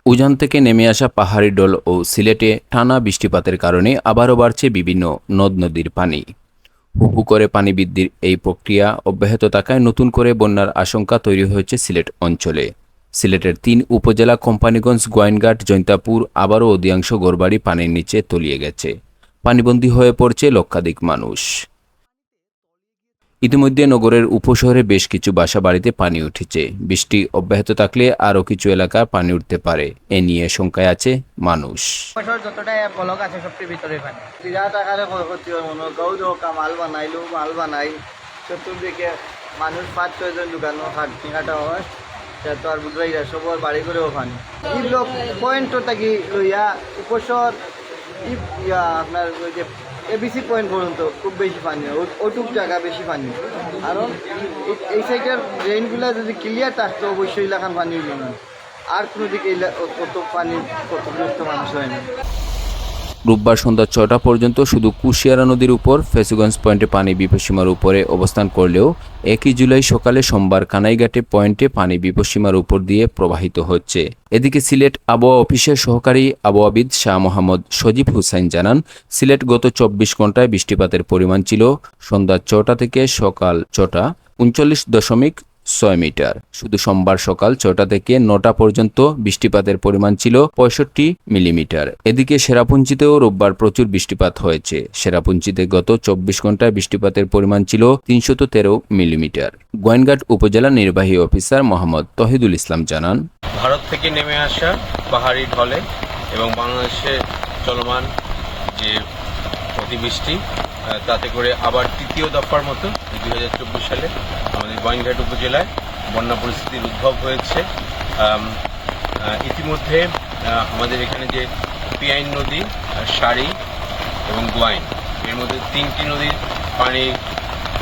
উজান থেকে নেমে আসা পাহাড়ি ঢল ও সিলেটে টানা বৃষ্টিপাতের কারণে আবারও বাড়ছে বিভিন্ন নদ-নদীর পানি। হুহু করে পানি বৃদ্ধির এই প্রক্রিয়া অব্যাহত থাকায় নতুন করে বন্যার আশঙ্কা তৈরি হয়েছে সিলেট অঞ্চলে। সিলেটের ৩ উপজেলা কোম্পানীগঞ্জ, গোয়াইনঘাট, জৈন্তাপুর আবারও অধিকাংশ ঘরবাড়ি পানির নিচে তলিয়ে গেছে। পানিবন্দী হয়ে পড়ছে লক্ষাধিক মানুষ। ইতিমধ্যে নগরের উপশহরে বেশ কিছু বাসাবাড়িতে পানি উঠেছে। বৃষ্টি অব্যাহত থাকলে আরও কিছু এলাকা পানি উঠতে পারে, এ নিয়ে শঙ্কায় আছে মানুষ। যতটা ব্লক আছে সবটির ভিতরে পানি বিরাট আকারে ক্ষয়ক্ষতি হয়। মনে গাও দোকা মাল বানাই চতুর্দিকে মানুষ ৫-৬ জন ঢুকানো কাটা হয়। তো আর বুধবাই সবার বাড়ি করেও পানি এই ব্লক পয়েন্টও থাকি লইয়া উপশহর আপনার ওই যে এবিসি পয়েন্ট পর্যন্ত খুব বেশি পানি হয়। ওটুক জায়গা বেশি পানি, কারণ এই সাইডের ড্রেনগুলো যদি ক্লিয়ার থাকতো অবশ্যই এলাকার পানি হইল না। আর কোনো দিকে কত পানি কত মানুষ হয় না। রোববার সন্ধ্যা ৬টা পর্যন্ত শুধু কুশিয়ারা নদীর উপর ফেসুগঞ্জ পয়েন্টে পানি বিপদসীমার উপরে অবস্থান করলেও ১ জুলাই সকালে সোমবার কানাইঘাটে পয়েন্টে পানি বিপদসীমার উপর দিয়ে প্রবাহিত হচ্ছে। এদিকে সিলেট আবহাওয়া অফিসের সহকারী আবহাওয়াবিদ শাহ মোহাম্মদ সজীব হুসাইন জানান, সিলেট গত ২৪ ঘন্টায় বৃষ্টিপাতের পরিমাণ ছিল সন্ধ্যা ৬টা থেকে সকাল ৬টা ৩৯.৬ মিটার। শুধু সোমবার সকাল ৬টা থেকে ৯টা পর্যন্ত বৃষ্টিপাতের পরিমাণ ছিল ৬৫ মিলিমিটার। এদিকে সেরাপুঞ্জিতেও রোববার প্রচুর বৃষ্টিপাত হয়েছে। সেরাপুঞ্জিতে গত ২৪ ঘন্টায় বৃষ্টিপাতের পরিমাণ ছিল ৩১৩ মিলিমিটার। গোয়াইনঘাট উপজেলা নির্বাহী অফিসার মোহাম্মদ তহিদুল ইসলাম জানান, ভারত থেকে নেমে আসা পাহাড়ি ঢলে এবং বাংলাদেশে চলমান যে অতিবৃষ্টি, তাতে করে আবার তৃতীয় দফার মতো ২০২৪ সালে আমাদের গোয়াইনঘাট উপজেলায় বন্যা পরিস্থিতির উদ্ভব হয়েছে। ইতিমধ্যে আমাদের এখানে যে পিয়াইন নদী, সারি এবং গোয়াইন, এর মধ্যে ৩টি নদীর পানির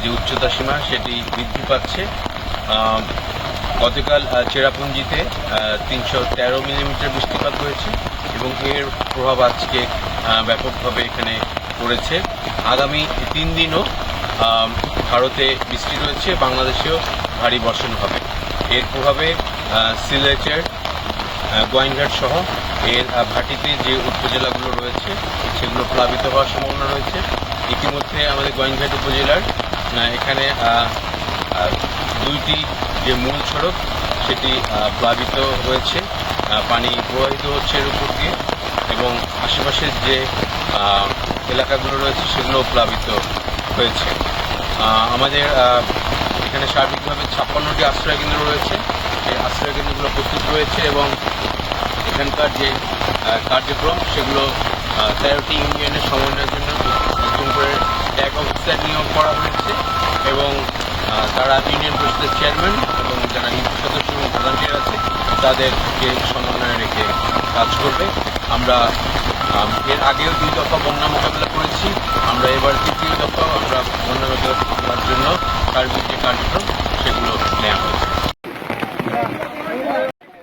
যে উচ্চতা সীমা সেটি বৃদ্ধি পাচ্ছে। গতকাল চেরাপুঞ্জিতে ৩১৩ মিলিমিটার বৃষ্টিপাত হয়েছে এবং এর প্রভাব আজকে ব্যাপকভাবে এখানে পড়েছে। আগামী ৩ দিনও ভারতে বৃষ্টি রয়েছে, বাংলাদেশেও ভারী বর্ষণ হবে। এর প্রভাবে সিলেটের গোয়াইনঘাট সহ এর ভাটিতে যে উপজেলাগুলো রয়েছে সেগুলো প্লাবিত হওয়ার সম্ভাবনা রয়েছে। ইতিমধ্যে আমাদের গোয়াইনঘাট উপজেলার এখানে ২টি যে মূল সড়ক সেটি প্লাবিত হয়েছে, পানি প্রবাহিত হচ্ছে এর উপর দিয়ে, এবং আশেপাশের যে এলাকাগুলো রয়েছে সেগুলো প্লাবিত হয়েছে। আমাদের এখানে সার্বিকভাবে ৫৬টি আশ্রয়কেন্দ্র রয়েছে। এই আশ্রয়কেন্দ্রগুলো প্রস্তুত রয়েছে এবং এখানকার যে কার্যক্রম সেগুলো ১৩টি ইউনিয়নের সমন্বয়ের জন্য নতুন করে ট্যাগ অফিসার নিয়োগ করা হয়েছে এবং তারা ইউনিয়ন পরিষদের চেয়ারম্যান এবং যারা ইউপি সদস্য এবং ভলান্টিয়ার আছে তাদেরকে সমন্বয়ে রেখে কাজ করবে। আমরা এর আগেও ২ দফা বন্যা মোকাবিলা করেছি, আমরা এবার ৩য় দফাও আমরা বন্যা মোকাবিলার জন্য সার্বিক যে কার্যক্রম সেগুলো নেওয়া হয়েছে।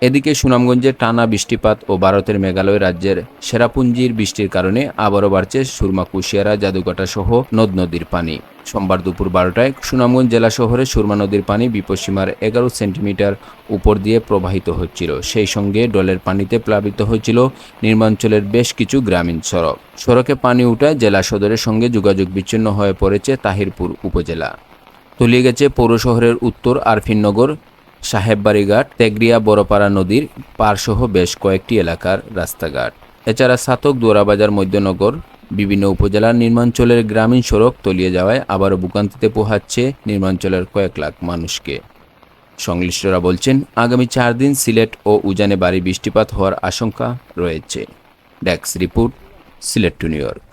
এদিকে সুনামগঞ্জে টানা বৃষ্টিপাত ও ভারতের মেঘালয় রাজ্যের সেরাপুঞ্জির বৃষ্টির কারণে আবারও বাড়ছে সুরমা, কুশিয়ারা, জাদুকাটা সহ নদ-নদীর পানি। সোমবার দুপুর ১২টায় সুনামগঞ্জ জেলা শহরে সুরমা নদীর পানি বিপদসীমার ১১ সেন্টিমিটার উপর দিয়ে প্রবাহিত হচ্ছিল। সেই সঙ্গে ডলের পানিতে প্লাবিত হয়েছিল নিম্নাঞ্চলের বেশ কিছু গ্রামীণ সড়ক। সড়কে পানি উঠায় জেলা সদরের সঙ্গে যোগাযোগ বিচ্ছিন্ন হয়ে পড়েছে তাহিরপুর উপজেলা। তলিয়ে গেছে পৌর শহরের উত্তর আরফিননগর, সাহেববাড়িঘাট, তেগরিয়া, বড়পাড়া নদীর পাড়সহ বেশ কয়েকটি এলাকার রাস্তাঘাট। এছাড়া ছাতক, দোরাবাজার, মধ্যনগর বিভিন্ন উপজেলার নিম্নাঞ্চলের গ্রামীণ সড়ক তলিয়ে যাওয়ায় আবারও ভোগান্তিতে পোহাচ্ছে নিম্নাঞ্চলের কয়েক লাখ মানুষকে। সংশ্লিষ্টরা বলছেন, আগামী ৪ দিন সিলেট ও উজানে ভারী বৃষ্টিপাত হওয়ার আশঙ্কা রয়েছে। Desk report, Sylhet two new York.